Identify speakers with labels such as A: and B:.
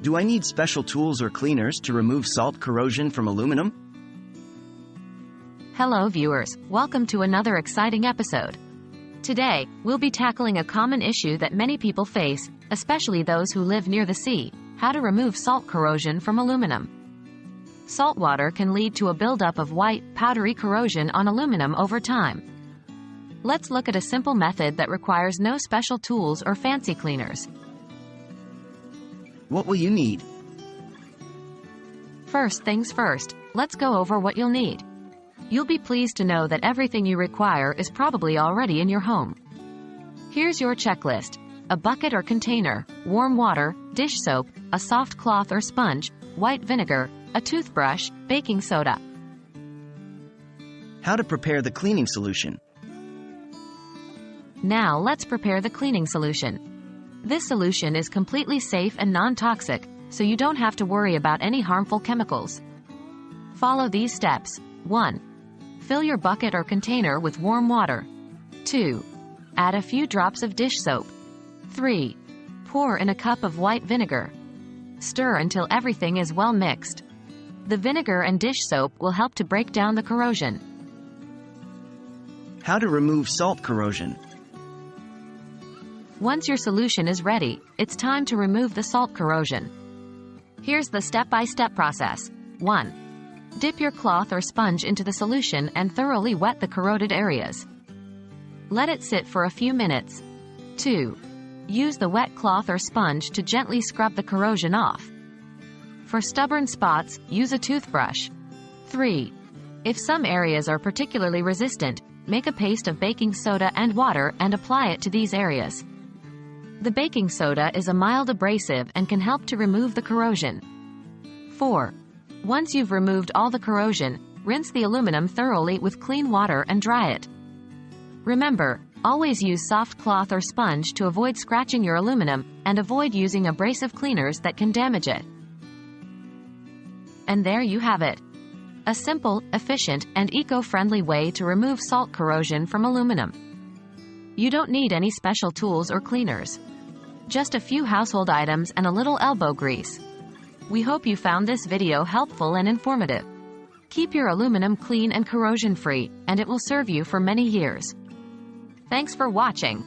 A: Do I need special tools or cleaners to remove salt corrosion from aluminum?
B: Hello viewers, welcome to another exciting episode. Today, we'll be tackling a common issue that many people face, especially those who live near the sea: how to remove salt corrosion from aluminum. Salt water can lead to a buildup of white, powdery corrosion on aluminum over time. Let's look at a simple method that requires no special tools or fancy cleaners.
A: What will you need?
B: First things first, let's go over what you'll need. You'll be pleased to know that everything you require is probably already in your home. Here's your checklist: a bucket or container, warm water, dish soap, a soft cloth or sponge, white vinegar, a toothbrush, baking soda.
A: How to prepare the cleaning solution?
B: Now let's prepare the cleaning solution. This solution is completely safe and non-toxic, so you don't have to worry about any harmful chemicals. Follow these steps. 1. Fill your bucket or container with warm water. 2. Add a few drops of dish soap. 3. Pour in a cup of white vinegar. Stir until everything is well mixed. The vinegar and dish soap will help to break down the corrosion.
A: How to remove salt corrosion?
B: Once your solution is ready, it's time to remove the salt corrosion. Here's the step-by-step process. 1. Dip your cloth or sponge into the solution and thoroughly wet the corroded areas. Let it sit for a few minutes. 2. Use the wet cloth or sponge to gently scrub the corrosion off. For stubborn spots, use a toothbrush. 3. If some areas are particularly resistant, make a paste of baking soda and water and apply it to these areas. The baking soda is a mild abrasive and can help to remove the corrosion. 4. Once you've removed all the corrosion, rinse the aluminum thoroughly with clean water and dry it. Remember, always use soft cloth or sponge to avoid scratching your aluminum, and avoid using abrasive cleaners that can damage it. And there you have it. A simple, efficient, and eco-friendly way to remove salt corrosion from aluminum. You don't need any special tools or cleaners. Just a few household items and a little elbow grease. We hope you found this video helpful and informative. Keep your aluminum clean and corrosion-free, and it will serve you for many years. Thanks for watching.